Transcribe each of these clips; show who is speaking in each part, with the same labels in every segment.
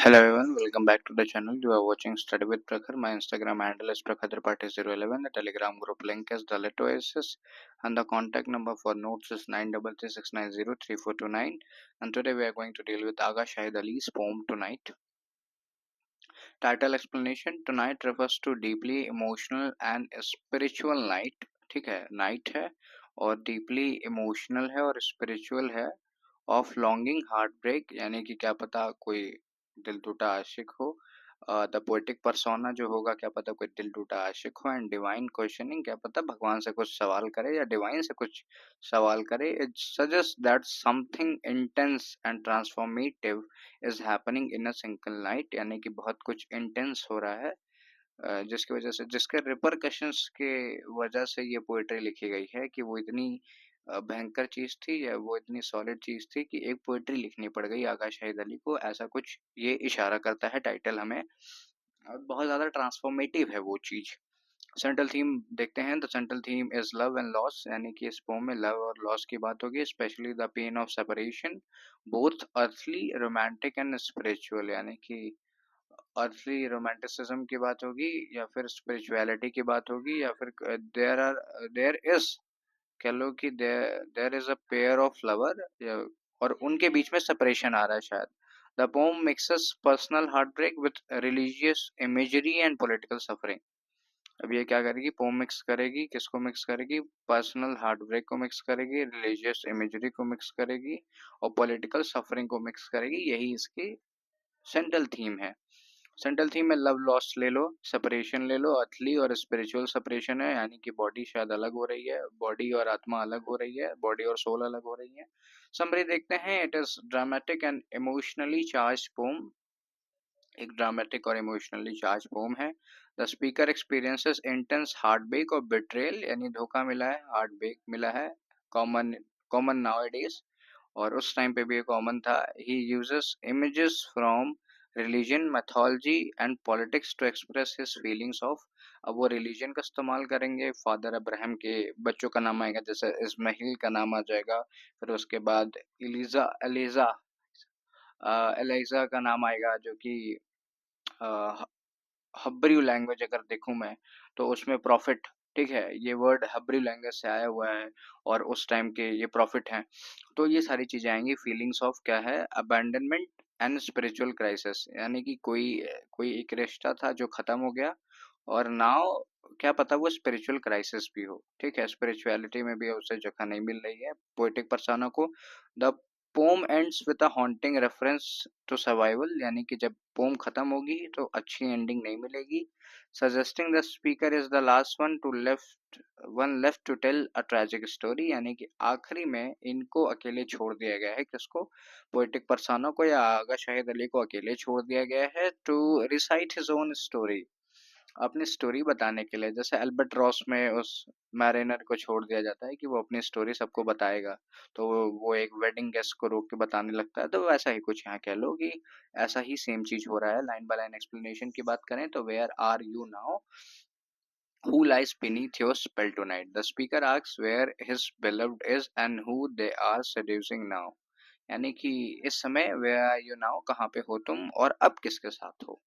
Speaker 1: Hello everyone, welcome back to the channel. You are watching Study with Prakhar. My Instagram handle is prakhar011. The Telegram group link is Oasis, and the contact number for notes is 9336903429. And today we are going to deal with Agha Shahid Ali's poem Tonight. Title explanation: Tonight refers to deeply emotional and spiritual night. ठीक है, night है और deeply emotional है और spiritual है. Of longing heart break, यानी कि क्या पता कोई दिल टूटा आशिक हो. द पोएटिक परसोना जो होगा, क्या पता कोई दिल टूटा आशिक हो. एंड डिवाइन क्वेश्चनिंग, क्या पता भगवान से कुछ सवाल करे या डिवाइन से कुछ सवाल करे. It suggest that something intense and transformative is happening in a single night, यानी कि बहुत कुछ इंटेंस हो रहा है, जिसकी वजह से, जिसके रिपरकशंस के वजह से ये पोएट्री लिखी गई है कि वो इतनी भयंकर चीज थी या वो इतनी सॉलिड चीज थी कि एक पोएट्री लिखनी पड़ गई आगा शाहिद अली को. ऐसा कुछ ये इशारा करता है टाइटल हमें, और बहुत ज्यादा ट्रांसफॉर्मेटिव है वो चीज. सेंट्रल थीम देखते हैं. The central theme is love and loss, यानी कि इस पोम में लव और लॉस की बात होगी. Specially the pain of separation, both earthly romantic and spiritual, यानी कि अर्थली रोमांटिसिज्म की बात होगी या फिर स्पिरिचुअलिटी की बात होगी, या फिर देयर इज, कह लो कि there is a pair of lover, और उनके बीच में सेपरेशन आ रहा है शायद. The poem mixes personal heartbreak with religious imagery and political suffering. अब ये क्या करेगी, पोम मिक्स करेगी, किसको मिक्स करेगी, पर्सनल हार्ट ब्रेक को मिक्स करेगी, रिलीजियस इमेजरी को मिक्स करेगी और पॉलिटिकल सफरिंग को मिक्स करेगी. यही इसकी सेंट्रल थीम है. सेंट्रल थीम में लव लॉस ले लो, सेपरेशन ले लो, अर्थली और स्पिरिचुअल सेपरेशन है, यानी कि बॉडी शायद अलग हो रही है, बॉडी और आत्मा अलग हो रही है, बॉडी और सोल अलग हो रही है. समरी देखते हैं. It is dramatic and emotionally charge poem, एक ड्रामेटिक और इमोशनली चार्ज पोम है. The speaker experiences intense heartbreak और बिट्रेल, यानी धोखा मिला है, हार्ट ब्रेक मिला है. कॉमन कॉमन नाउ, और उस टाइम पे भी ये कॉमन था. He uses images from religion, mythology and politics to express his feelings of. अब वो रिलीजन का इस्तेमाल करेंगे, फादर अब्राहम के बच्चों का नाम आएगा, जैसे इस्माइल का नाम आ जाएगा, फिर उसके बाद एलिजा एलिजा एलिजा का नाम आएगा, जो कि हब्रू लैंग्वेज अगर देखूं मैं तो उसमें प्रॉफिट, ठीक है, ये वर्ड हब्रू लैंग्वेज से आया हुआ है और उस टाइम के ये प्रॉफिट हैं. तो ये सारी चीजें आएंगी. फीलिंग्स ऑफ क्या है, अबैंडनमेंट एंड स्पिरिचुअल क्राइसिस, यानी कि कोई कोई एक रिश्ता था जो खत्म हो गया और नाउ क्या पता वो स्पिरिचुअल क्राइसिस भी हो. ठीक है, स्पिरिचुअलिटी में भी उसे जगह नहीं मिल रही है पोएटिक पर्सोना को. The poem ends with a haunting reference to survival, यानी कि जब पोम खत्म होगी तो अच्छी एंडिंग नहीं मिलेगी. Suggesting the speaker is the last one left to tell a tragic story, यानी कि आखिरी में इनको अकेले छोड़ दिया गया है. किसको, पोएटिक पर्सोना को या आगा शाहिद अली को अकेले छोड़ दिया गया है to recite his own story, अपनी स्टोरी बताने के लिए. जैसे अल्बर्ट रॉस में उस मैरिनर को छोड़ दिया जाता है कि वो अपनी स्टोरी सबको बताएगा, तो वो एक वेडिंग गेस्ट को रोक के बताने लगता है. तो वैसा ही कुछ यहाँ कह लो कि ऐसा ही सेम चीज हो रहा है. लाइन बाय लाइन एक्सप्लेनेशन की बात करें तो where are you now, who lies beneath your spell tonight, the speaker asks where his beloved is and who they are seducing now, यानी कि इस समय where are you now, कहाँ पे हो तुम और अब किसके साथ हो.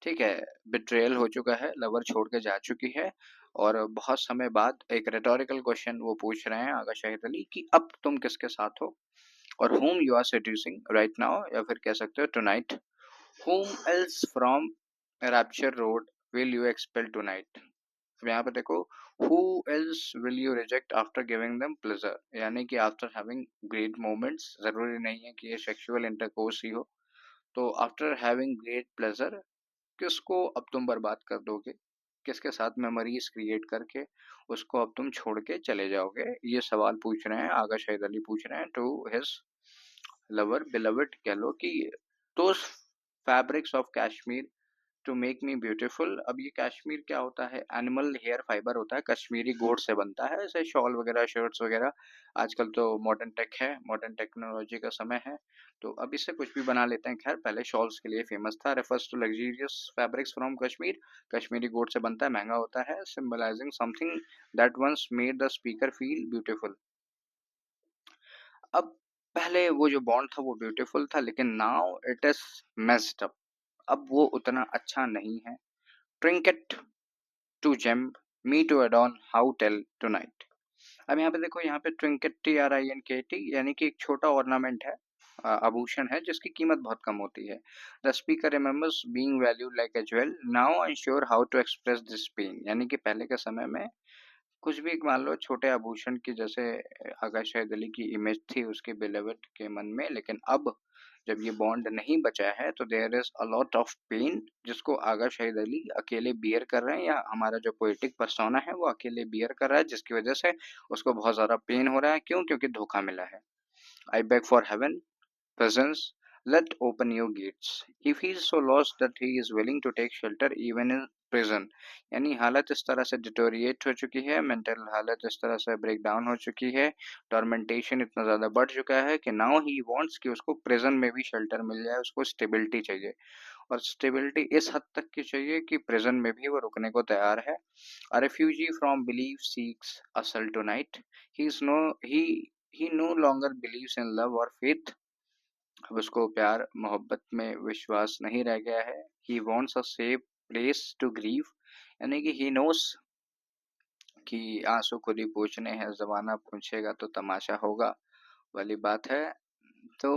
Speaker 1: ठीक है, बिट्रेयल हो चुका है, लवर छोड़ के जा चुकी है और बहुत समय बाद एक रेटोरिकल क्वेश्चन वो पूछ रहे हैं आगा शाहिद अली कि अब तुम किसके साथ हो, और whom you are seducing right now, या फिर कह सकते हो tonight. whom else from rapture road will you expel tonight. अब यहाँ पे देखो, who else will you reject after giving them pleasure, यानी कि after having great moments, जरूरी नहीं है कि ये sexual intercourse ही हो. तो after having great pleasure, किसको अब तुम बर्बाद कर दोगे, किसके साथ मेमोरीज क्रिएट करके उसको अब तुम छोड़ के चले जाओगे. ये सवाल पूछ रहे हैं आगा शाहिद अली, पूछ रहे हैं टू हिज लवर बिलवड, कह लो कि those fabrics of Kashmir to make me beautiful. अब ये कश्मीर क्या होता है, एनिमल हेयर फाइबर होता है, कश्मीरी गोट से बनता है, जैसे शॉल वगैरह, शर्ट्स वगैरह. आजकल तो मॉडर्न टेक है, मॉडर्न टेक्नोलॉजी का समय है, तो अब इससे कुछ भी बना लेते हैं. खैर, पहले शॉल्स के लिए फेमस था. Refers to luxurious fabrics from Kashmir, Kashmiri goat से बनता है, महंगा होता है. Symbolising something that once made the speaker feel beautiful. अब पहले वो जो बॉन्ड था वो ब्यूटीफुल था, लेकिन now it is messed up. अब वो उतना अच्छा नहीं है। Trinket to gem, me to adorn, how tell tonight. अब यहाँ पे देखो, यहाँ पे ट्रिंकेट TRINKT यानी कि एक छोटा ऑर्नामेंट है, आभूषण है जिसकी कीमत बहुत कम होती है। The speaker remembers being valued like a jewel, now I sure how to express this pain. यानी कि पहले के समय में कुछ भी मान लो छोटे आभूषण की, जैसे आगा शाहिद अली की इमेज थी उसके बिलीवर्ड के मन में, लेकिन अब जब ये बॉन्ड नहीं बचा है तो there is a lot of pain जिसको आगा शाहिद अली अकेले बियर कर रहे हैं, या हमारा जो पोएटिक पर्सोना है वो अकेले बियर कर रहा है, जिसकी वजह से उसको बहुत ज्यादा पेन हो रहा है। क्यों? क्योंकि धोखा मिला है। I beg for heaven presence, let open your gates. He feels so lost that he is willing to take shelter even in prison. यानी हालत इस तरह से डिटोरिएट हो चुकी है, मेंटल हालत इस तरह से ब्रेक डाउन हो चुकी है, टॉर्मेंटेशन इतना ज़्यादा बढ़ चुका है कि नाउ ही वांट्स कि उसको प्रिजन में भी शेल्टर मिल जाए, उसको स्टेबिलिटी चाहिए। और स्टेबिलिटी इस हद तक की चाहिए कि प्रिजन में भी वो रुकने को तैयार है। A refugee from believe seeks a cell tonight, he is no he he no longer believes in love or faith। अब उसको प्यार मोहब्बत में विश्वास नहीं रह गया है। He wants a safe place to grieve, यानी कि ही नोस कि आंसू खुद ही पूछने हैं, जमाना पूछेगा तो तमाशा होगा वाली बात है। तो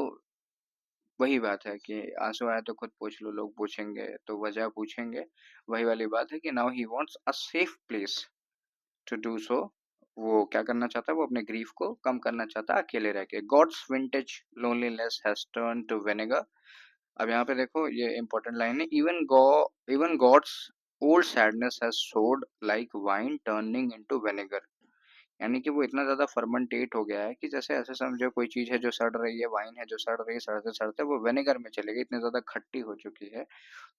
Speaker 1: वही बात है कि आंसू आए तो खुद पूछ लो, लोग पूछेंगे तो वजह पूछेंगे। वही वाली बात है कि now he wants a safe place to do so. वो क्या करना चाहता है? वो अपने ग्रीफ को कम करना चाहता है अकेले रह के। God's vintage loneliness has turn to vinegar. अब यहाँ पे देखो, ये इंपॉर्टेंट लाइन है, even God's old sadness has soured like wine turning into vinegar. यानी कि वो इतना ज्यादा फर्मेंटेट हो गया है कि जैसे ऐसे समझो कोई चीज है जो सड़ रही है, वाइन है जो सड़ रही है, सड़ते सड़ते वो विनेगर में चली गई, इतनी ज्यादा खट्टी हो चुकी है।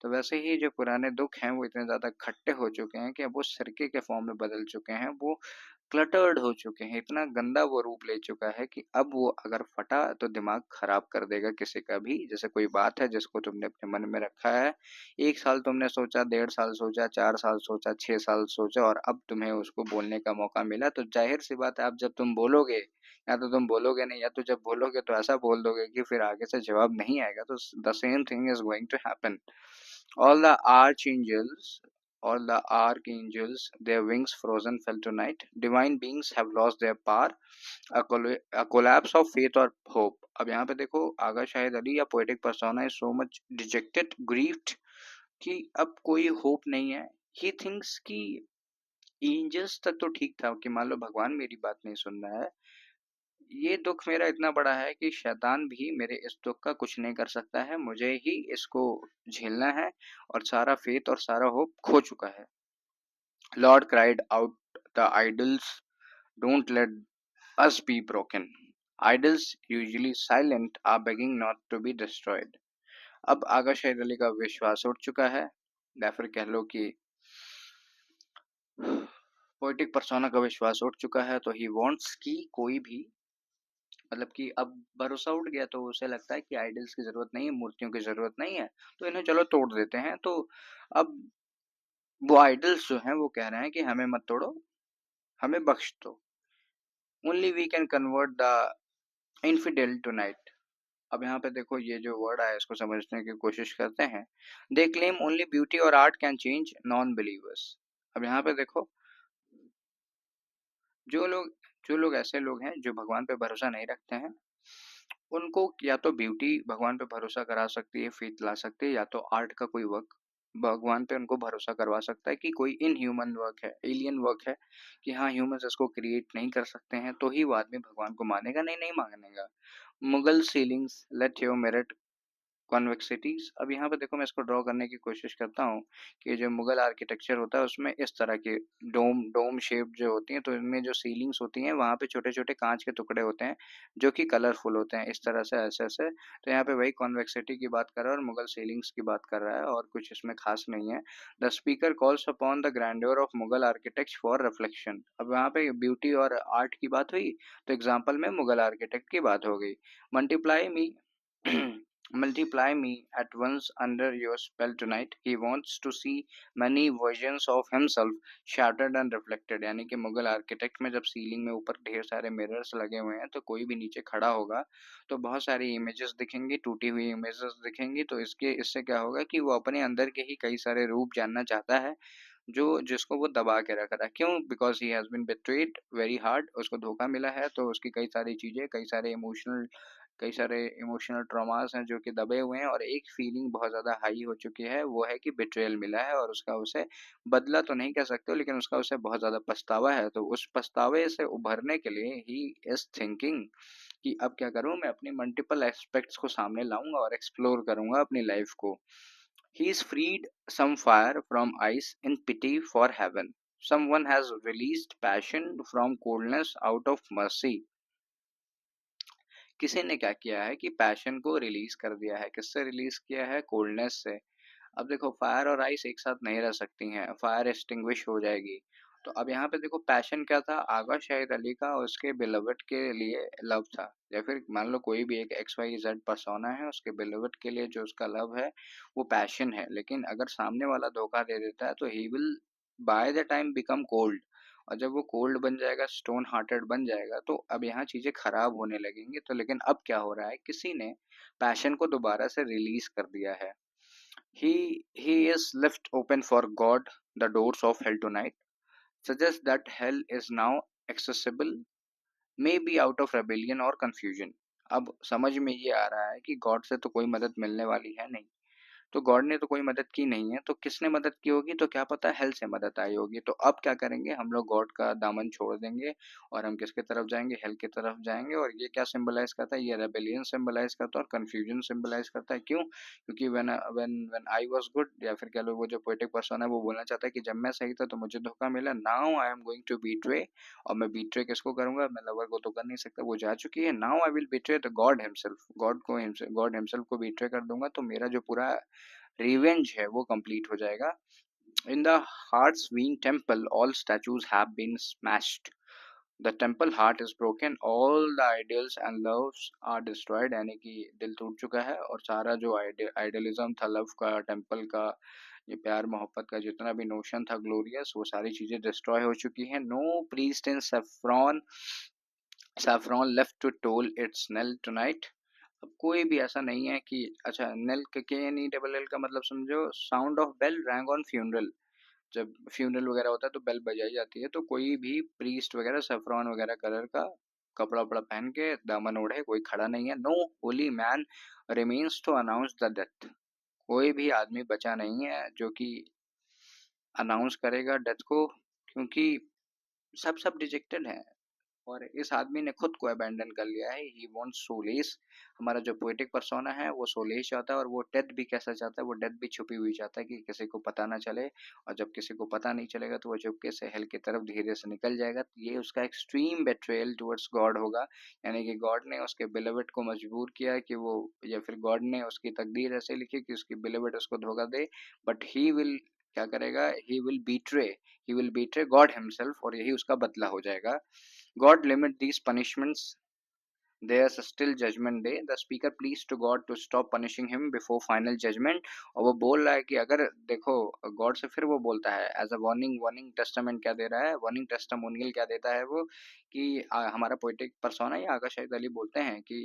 Speaker 1: तो वैसे ही जो पुराने दुख हैं वो इतने ज़्यादा खट्टे हो चुके हैं कि अब वो सिरके के फॉर्म में बदल चुके हैं, वो क्लटर्ड हो चुके हैं, इतना गंदा वो रूप ले चुका है कि अब वो अगर फटा तो दिमाग खराब कर देगा किसी का भी। जैसे कोई बात है जिसको तुमने अपने मन में रखा है, 1 साल तुमने सोचा, 1.5 साल सोचा, 4 साल सोचा, 6 साल सोचा, और अब तुम्हें उसको बोलने का मौका मिला, तो जाहिर सी बात है अब जब तुम बोलोगे, या तो तुम बोलोगे नहीं, या तो जब बोलोगे तो ऐसा बोल दोगे कि फिर आगे से जवाब नहीं आएगा। तो the same thing is going to happen. All the archangels, all the archangels, their wings frozen fell tonight. Divine beings have lost their power. A collapse of faith or hope. अब यहाँ पे देखो, आगा शाहिद अली या poetic persona is so much dejected, grieved कि अब कोई hope नहीं है। He thinks कि एंजल्स तक तो ठीक था कि मान लो भगवान मेरी बात नहीं सुन रहा है, ये दुख मेरा इतना बड़ा है कि शैतान भी मेरे इस दुख का कुछ नहीं कर सकता है, मुझे ही इसको झेलना है, और सारा फेथ और सारा होप खो चुका है। Lord cried out, the idols don't let us be broken. Idols usually silent are begging not to be destroyed. अब आगा शहीद अली का विश्वास उठ चुका है, या फिर कह लो कि पोएटिक पर्सोना का विश्वास उठ चुका है। तो ही वांट्स कि कोई भी, मतलब कि अब भरोसा उठ गया, तो उसे लगता है कि आइडल्स की जरूरत नहीं है, मूर्तियों की जरूरत नहीं है, तो इन्हें चलो तोड़ देते हैं। तो अब वो आइडल्स जो हैं वो कह रहे हैं कि हमें मत तोड़ो, हमें बख्श दो। Only we can convert the infidel tonight. अब यहाँ पे देखो, ये जो वर्ड आया इसको समझने की कोशिश करते हैं। दे क्लेम ओनली ब्यूटी और art can change non believers. अब यहाँ पे देखो, जो लोग जो लोग ऐसे लोग हैं जो भगवान पे भरोसा नहीं रखते हैं, उनको या तो ब्यूटी भगवान पे भरोसा करा सकती है, फेथ ला सकती है, या तो आर्ट का कोई वर्क भगवान पे उनको भरोसा करवा सकता है कि कोई इन ह्यूमन वर्क है, एलियन वर्क है, कि हाँ ह्यूमंस इसको क्रिएट नहीं कर सकते हैं, तो ही वो आदमी भगवान को मानेगा, नहीं नहीं मानेगा। Mughal ceilings let your mirrored convexities. अब यहाँ पे देखो, मैं इसको ड्रॉ करने की कोशिश करता हूँ कि जो मुगल आर्किटेक्चर होता है उसमें इस तरह के डोम डोम शेप जो होती हैं, तो इनमें जो सीलिंग्स होती हैं वहाँ पे छोटे छोटे कांच के टुकड़े होते हैं जो कि कलरफुल होते हैं, इस तरह से ऐसे ऐसे। तो यहाँ पे वही कॉन्वेक्सिटी की बात कर रहा है और मुगल सीलिंग्स की बात कर रहा है, और कुछ इसमें खास नहीं है। The speaker calls upon the grandeur of Mughal architect for reflection. अब यहाँ पे ब्यूटी और आर्ट की बात हुई, तो एग्जाम्पल में मुगल आर्किटेक्ट की बात हो गई। Multiply me Multiply me at once under your spell tonight. He wants to see many versions of himself shattered and reflected. यानी कि मुगल आर्किटेक्ट में जब सीलिंग में ऊपर ढेर सारे मिरर्स लगे हुए हैं तो कोई भी नीचे खड़ा होगा तो बहुत सारी इमेजेस दिखेंगी, टूटी हुई इमेजेस दिखेंगी। तो इससे क्या होगा कि वो अपने अंदर के ही कई सारे रूप जानना चाहता है जो जिसको वो दबा के रख रहा है। क्यों? Because he has been betrayed very hard, उसको धोखा मिला है तो उसकी कई सारी चीजें, कई सारे इमोशनल ट्रॉमास हैं जो कि दबे हुए हैं, और एक फीलिंग बहुत ज़्यादा हाई हो चुकी है, वो है कि बिट्रेयल मिला है और उसका उसे बदला तो नहीं कह सकते हो, लेकिन उसका उसे बहुत ज़्यादा पछतावा है। तो उस पछतावे से उभरने के लिए ही इज थिंकिंग कि अब क्या करूं, मैं अपनी मल्टीपल एस्पेक्ट्स को सामने लाऊंगा और एक्सप्लोर करूंगा अपनी लाइफ को। He is freed some fire from ice in pity for heaven, someone has released passion from coldness out of mercy। किसी ने क्या किया है कि पैशन को रिलीज कर दिया है। किससे रिलीज किया है? कोल्डनेस से। अब देखो, फायर और आइस एक साथ नहीं रह सकती हैं, फायर एक्सटिंग्विश हो जाएगी। तो अब यहाँ पे देखो, पैशन क्या था? आगा शाहिद अली का उसके बिलवड के लिए लव था, या फिर मान लो कोई भी एक एक्स वाई जेड पर्सोना है, उसके बिलवड के लिए जो उसका लव है वो पैशन है। लेकिन अगर सामने वाला धोखा दे देता है तो he will by the time become cold, और जब वो कोल्ड बन जाएगा, स्टोन हार्टेड बन जाएगा, तो अब यहाँ चीजें खराब होने लगेंगी। तो लेकिन अब क्या हो रहा है, किसी ने पैशन को दोबारा से रिलीज कर दिया है। he is left open for God, the doors of hell tonight suggest that hell is now accessible, maybe out of rebellion or confusion। अब समझ में ये आ रहा है कि गॉड से तो कोई मदद मिलने वाली है नहीं, तो गॉड ने तो कोई मदद की नहीं है, तो किसने मदद की होगी? तो क्या पता हेल से मदद आई होगी। तो अब क्या करेंगे, हम लोग गॉड का दामन छोड़ देंगे और हम किसके तरफ जाएंगे? हेल की तरफ जाएंगे। और ये क्या सिंबलाइज करता है? ये रेबेलियन सिंबलाइज करता है और कंफ्यूजन सिंबलाइज करता है। क्यों? क्योंकि when when when I was good, या फिर कह लो वो जो पोएटिक पर्सन है वो बोलना चाहता है कि जब मैं सही था तो मुझे धोखा मिला, now I am going to betray. और मैं बीट्रे किसको करूंगा? मैं लवर को तो कर नहीं सकता, वो जा चुकी है। Now I will betray the God himself, God himself को बीट्रे कर दूंगा, तो मेरा जो पूरा रिवेंज है वो कंप्लीट हो जाएगा। In the heart's Wien temple all statues have been smashed, the temple heart is broken, all the ideals and loves are destroyed. यानी कि दिल टूट चुका है और सारा जो आइडियलिज्म था लव का, टेम्पल का, ये प्यार मोहब्बत का जितना भी नोशन था ग्लोरियस, वो सारी चीजें डिस्ट्रॉय हो चुकी हैं। No priest in saffron left to toll its knell tonight. अब कोई भी ऐसा नहीं है कि, अच्छा, नेल के एन ई डबल एल का मतलब समझो, sound of bell rang on funeral. जब फ्यूनरल वगैरह होता है तो बेल बजाई जाती है। तो कोई भी प्रीस्ट वगैरह सैफ्रॉन वगैरह कलर का कपड़ा वपड़ा पहन के दामन ओढ़े कोई खड़ा नहीं है। No holy man remains to announce the death. कोई भी आदमी बचा नहीं है जो कि अनाउंस करेगा डेथ को, क्योंकि सब डिजेक्टेड हैं। और इस आदमी ने खुद को अबैंडन कर लिया है। He wants solace. हमारा जो पोएटिक पर्सोना है वो सोलेस चाहता है, और वो डेथ भी कैसा चाहता है? वो डेथ भी छुपी हुई चाहता है कि किसी को पता ना चले। और जब किसी को पता नहीं चलेगा तो वो चुपके से हेल की तरफ धीरे से निकल जाएगा। तो ये उसका एक्सट्रीम बेट्रेयल टुवर्ड्स गॉड होगा। यानी कि गॉड ने उसके बिलवड को मजबूर किया कि वो, या फिर गॉड ने उसकी तकदीर ऐसे लिखी कि उसकी बिलवड उसको धोखा दे। बट ही विल क्या करेगा? He will betray God himself, और यही उसका बदला हो जाएगा। God limit these punishments. There's still judgment day. The speaker pleads to God to stop punishing him before final judgment। और वो बोल रहा है कि अगर देखो, गॉड से फिर वो बोलता है एज अ वार्निंग टेस्टामेंट क्या दे रहा है, वार्निंग टेस्टामोनियल क्या देता है वो, कि हमारा पोइटिक पर्सोना या आगा शाहिद अली बोलते हैं कि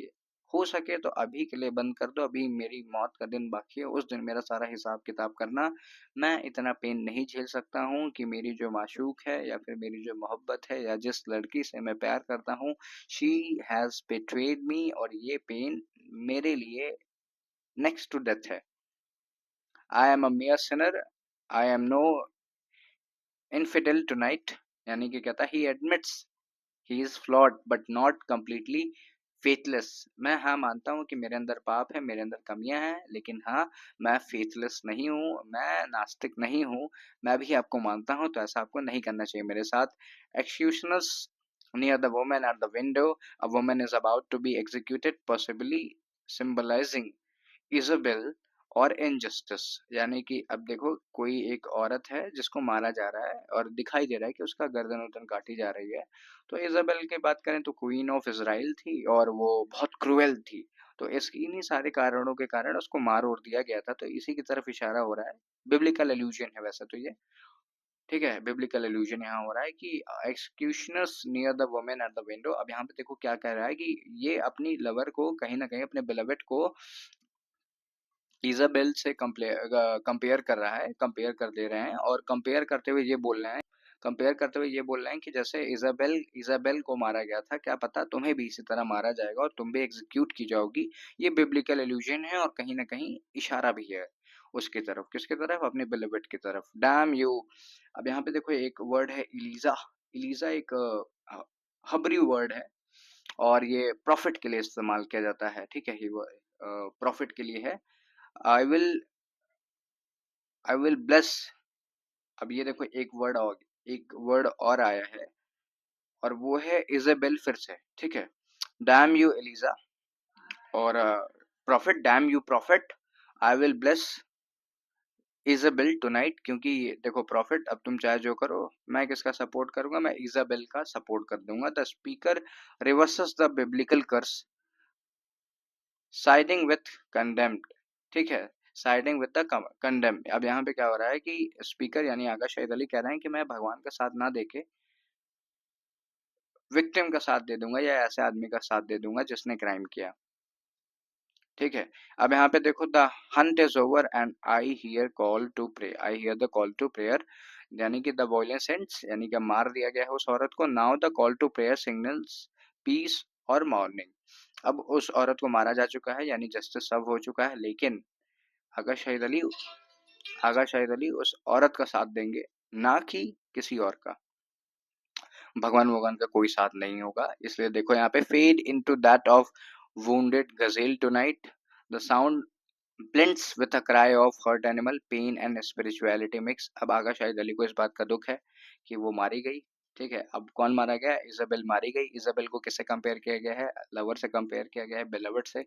Speaker 1: हो सके तो अभी के लिए बंद कर दो, अभी मेरी मौत का दिन बाकी है, उस दिन मेरा सारा हिसाब किताब करना। मैं इतना पेन नहीं झेल सकता हूँ कि मेरी जो माशूक है या फिर मेरी जो मोहब्बत है या जिस लड़की से मैं प्यार करता हूँ, शी हैज betrayed मी, और ये पेन मेरे लिए नेक्स्ट टू डेथ है। I am a mere sinner, I am no infidel tonight। यानी कि कहता है he admits he is flawed but not completely faithless. मैं हाँ मानता हूँ कि मेरे अंदर पाप है, मेरे अंदर कमियां हैं, लेकिन हाँ, मैं फेथलेस नहीं हूँ, मैं नास्तिक नहीं हूँ। मैं भी आपको मानता हूँ, तो ऐसा आपको नहीं करना चाहिए मेरे साथ। एक्सक्यूशनस near the woman at the window, a woman is about to be executed, possibly symbolizing इजोबेल और इनजस्टिस। यानी कि अब देखो, कोई एक औरत है जिसको मारा जा रहा है और दिखाई दे रहा है कि उसका गर्दन उर्दन काटी जा रही है। तो इजोबेल की बात करें तो क्वीन ऑफ इसराइल थी और वो बहुत क्रूएल थी। तो इस इन्हीं सारे कारणों के कारण उसको मार और दिया गया था, तो इसी की तरफ इशारा हो रहा है। बिब्लिकल एल्यूजन है वैसे तो ये, ठीक है, बिब्लिकल एल्यूजन यहाँ हो रहा है कि executioners near the women at the window. अब यहाँ पे देखो क्या कह रहा है कि ये अपनी लवर को कहीं ना कहीं, अपने बिलवेट को इजाबेल से कंपेयर कर रहा है, कंपेयर कर दे रहे हैं, और कंपेयर करते हुए ये बोल रहे हैं, कंपेयर करते हुए ये बोल रहे हैं कि जैसे इजाबेल इजाबेल को मारा गया था, क्या पता तुम्हें भी इसी तरह मारा जाएगा और तुम भी एग्जीक्यूट की जाओगी। ये बिब्लिकल एल्यूजन है और कहीं ना कहीं इशारा भी है उसकी तरफ, किसकी तरफ, अपने बिलवेट की तरफ। Damn you. अब यहाँ पे देखो एक वर्ड है इलीजा। इलीजा एक हब्रू वर्ड है, और ये प्रॉफिट के लिए इस्तेमाल किया जाता है, ठीक है, ये प्रॉफिट के लिए है। I will I will bless. अब ये देखो एक वर्ड और आया है, और वो है इजेबेल फिर से, ठीक है। डैम यू एलिजा, और profit, damn you profit, I will bless Jezebel tonight. क्योंकि देखो प्रॉफिट, अब तुम चाहे जो करो, मैं किसका सपोर्ट करूंगा, मैं इजाबेल का सपोर्ट कर दूंगा। The speaker reverses the biblical curse, siding with condemned, ठीक है, साइडिंग विद द कंडेम। अब यहाँ पे क्या हो रहा है कि स्पीकर यानी आगा शहीद अली कह रहे हैं कि मैं भगवान का साथ ना देके विक्टिम का साथ दे दूंगा, या ऐसे आदमी का साथ दे दूंगा जिसने क्राइम किया, ठीक है। अब यहाँ पे देखो, the hunt is over and I hear call to pray, I hear the call to prayer, यानी कि द वॉयलेंस एंड्स, यानी कि मार दिया गया है उस औरत को। Now the call to prayer signals peace और मॉर्निंग। अब उस औरत को मारा जा चुका है, यानी जस्टिस सब हो चुका है, लेकिन आगा शहीद अली आगा शाहिद अली उस औरत का साथ देंगे, ना कि किसी और का। भगवान का कोई साथ नहीं होगा। इसलिए देखो यहाँ पे, fade into that of wounded gazelle tonight, the sound blends with a cry of hurt animal, pain and spirituality mix। अब आगा शाहिद अली को इस बात का दुख है कि वो मारी गई, ठीक है। अब कौन मारा गया, इजाबेल मारी गई। इजाबेल को किससे कंपेयर किया गया है, लवर से कंपेयर किया गया है, बेलवट से।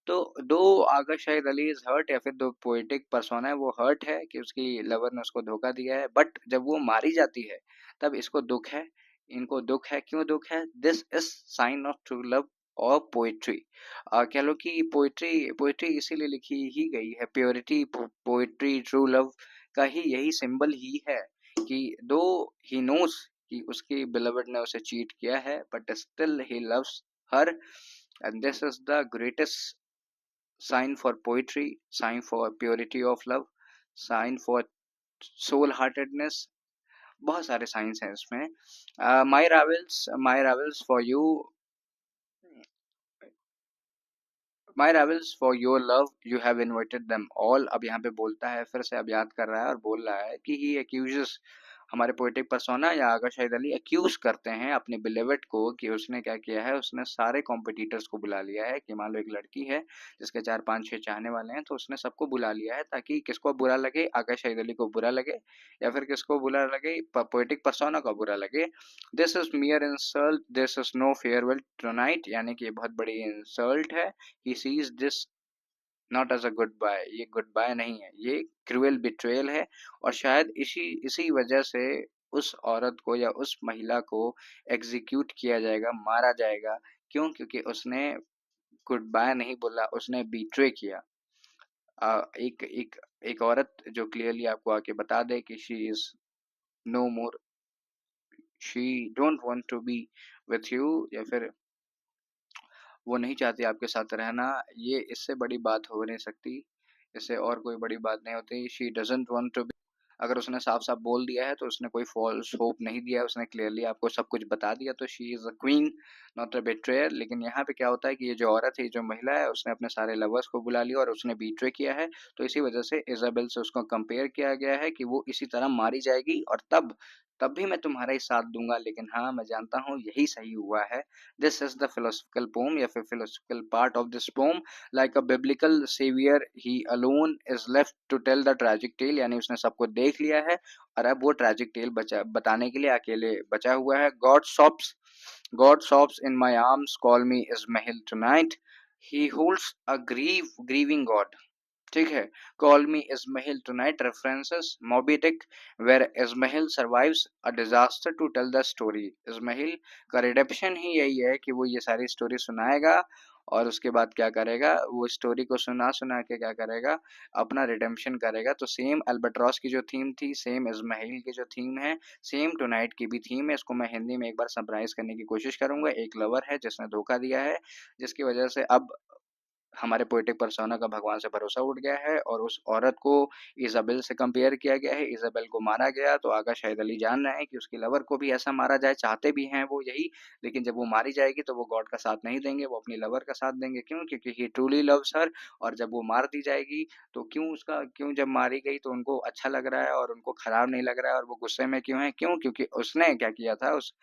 Speaker 1: तो दो आगा शाहिद अली इज हर्ट, या फिर दो पोएटिक पर्सोना है, वो हर्ट है कि उसकी लवर ने उसको धोखा दिया है, बट जब वो मारी जाती है तब इसको दुख है, इनको दुख है। क्यों दुख है, this is sine of true love और पोइट्री। कह लो कि पोइट्री पोइट्री इसीलिए लिखी ही गई है, प्योरिटी, पोइट्री, ट्रू लव का ही यही सिंबल ही है, कि दो ही नोस कि उसकी बिलवड ने उसे चीट किया है, but still he loves her, and this is the greatest sign for poetry, sign for purity of love, sign for soul heartedness. बहुत सारे साइंस हैं इसमें। My rivals for you, my rivals for your love you have invited them all. अब यहाँ पे बोलता है, फिर से अब याद कर रहा है और बोल रहा है कि ही एक्यूजेस, हमारे पोएटिक पर्सोना या आगा शाहिद अली एक्यूज करते हैं अपने बिलेवेट को कि उसने क्या किया है, उसने सारे कॉम्पिटिटर्स को बुला लिया है। कि मान लो एक लड़की है जिसके 4 5 6 चाहने वाले हैं, तो उसने सबको बुला लिया है ताकि किसको बुरा लगे, आगा शाहिद अली को बुरा लगे, या फिर किसको बुरा लगे, पोएटिक पर्सोना को बुरा लगे। This is mere insult, this is no farewell tonight, यानी कि ये बहुत बड़ी इंसल्ट है। He sees this not as a goodbye, ये गुड बाय नहीं है, ये क्रूएल बिट्रेयल है। और शायद इसी इसी वजह से उस औरत को या उस महिला को एग्जीक्यूट किया जाएगा, मारा जाएगा। क्यों, क्योंकि उसने गुड बाय नहीं बोला, उसने बिट्रे किया। एक एक एक औरत जो क्लियरली आपको आके बता दे कि she is no more, she don't want to be with you, या फिर वो नहीं चाहती आपके साथ रहना, ये इससे बड़ी बात हो नहीं सकती, इससे और कोई बड़ी बात नहीं होती। शी डजंट वांट टू, अगर उसने साफ-साफ बोल दिया है तो उसने कोई फॉल्स होप नहीं दिया है, उसने क्लियरली आपको सब कुछ बता दिया, तो she is a queen not a betrayer. लेकिन यहाँ पे क्या होता है कि ये जो औरत है, ये जो महिला है, उसने अपने सारे लवर्स को बुला लिया और उसने बिट्रे किया है, तो इसी वजह से इज़ाबेल से उसको कंपेयर किया गया है कि वो इसी तरह मारी जाएगी, और तब तब भी मैं तुम्हारा ही साथ दूंगा, लेकिन हाँ मैं जानता हूँ यही सही हुआ है। This is the philosophical poem, या फिर philosophical part of this poem. Like a biblical saviour he alone is left to tell the tragic tale, यानी उसने सबको देख लिया है और अब वो ट्रेजिक टेल बताने के लिए अकेले बचा हुआ है। God sobs in my arms, call me Ishmael tonight, he holds a grieving God, ठीक है। Call me Ishmael tonight references Moby Dick, where Ishmael survives a disaster to tell the story. Ishmael का redemption ही यही है कि वो ये सारी story सुनाएगा, और उसके बाद क्या करेगा, वो स्टोरी को सुना-सुना के क्या करेगा, अपना रिडेम्पशन करेगा। तो सेम अल्बाट्रॉस की जो थीम थी, सेम इस्माइल की जो थीम है, सेम टुनाइट की भी थीम है। इसको मैं हिंदी में एक बार समराइज़ करने की कोशिश करूँगा। एक लवर है जिसने धोखा दिया है, जिसकी वजह से अब हमारे पोएटिक पर्सोना का भगवान से भरोसा उठ गया है, और उस औरत को इज़ाबेल से कंपेयर किया गया है। इज़ाबेल को मारा गया, तो आगा शाहिद अली जान रहे हैं कि उसकी लवर को भी ऐसा मारा जाए, चाहते भी हैं वो यही, लेकिन जब वो मारी जाएगी तो वो गॉड का साथ नहीं देंगे, वो अपनी लवर का साथ देंगे। क्यों? क्योंकि ही ट्रूली लव्स हर। और जब वो मार दी जाएगी, तो क्यों जब मारी गई तो उनको अच्छा लग रहा है और उनको खराब नहीं लग रहा है, और वो गुस्से में क्यों है? क्यों? क्योंकि उसने क्या किया था, उस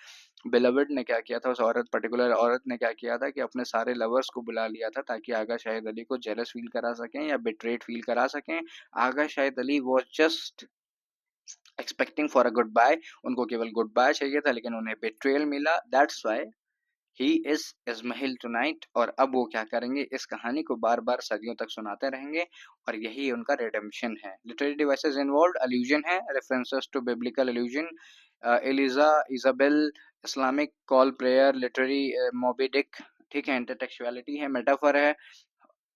Speaker 1: बिलवड ने क्या किया था, उस औरत, पर्टिकुलर औरत ने क्या किया था कि अपने सारे लवर्स को बुला लिया था, ताकि आगा शाहिद अली को जेलस फील करा सकें या बिट्रेड फील करा सकें। Agha Shahid Ali was just expecting for a goodbye. उनको केवल गुड बाय चाहिए था, लेकिन उन्हें बिट्रेयल मिला। That's why he is Ishmael tonight. और अब वो क्या करेंगे, इस कहानी को बार बार सदियों तक सुनाते रहेंगे, और यही उनका रिडेम्पशन है। लिटरेरी डिवाइसेस इन्वॉल्व, अलूजन है, references to biblical allusion, Elijah, Jezebel, Islamic call prayer, literary Moby Dick, ठीक है, इंटरटेक्चुअलिटी है, मेटाफर है,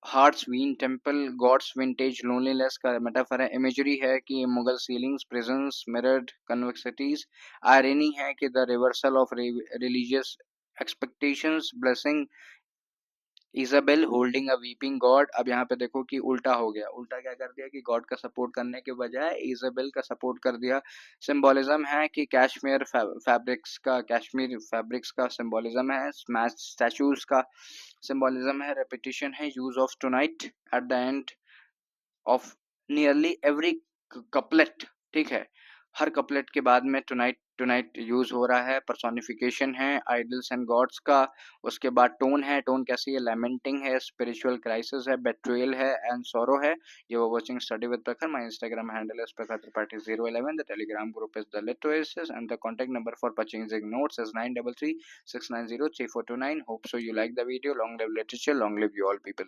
Speaker 1: hearts Wien temple, God's vintage loneliness का मेटाफर है, इमेजरी है कि Mughal ceilings, prisons, mirrored convexities, irony है कि the reversal of religious expectations, blessing, Jezebel holding a weeping God. अब यहाँ पे देखो कि उल्टा हो गया, उल्टा क्या कर दिया कि गॉड का सपोर्ट करने के बजाय इजाबेल का सपोर्ट कर दिया। सिंबोलिज्म है कि कश्मीर फैब्रिक्स का सिंबोलिज्म है, स्मैश स्टैचूज का सिंबोलिज्म है, रेपिटेशन है, use of tonight at the end of nearly every couplet, ठीक है, हर कपलेट के बाद में टुनाइट टुनाइट यूज हो रहा है। पर्सोनिफिकेशन है आइडल्स एंड गॉड्स का। उसके बाद टोन है, टोन कैसी है, लैमेंटिंग है, स्पिरिचुअल क्राइसिस है, बेट्रियल है एंड सोरो है। You are watching study with Prakhar. My Instagram handle is Prakhar Tripathi 011, the Telegram group is the literacies, and the contact number for purchasing notes is 9336903429। Hope so you like the video. Long live literature, long live you all people.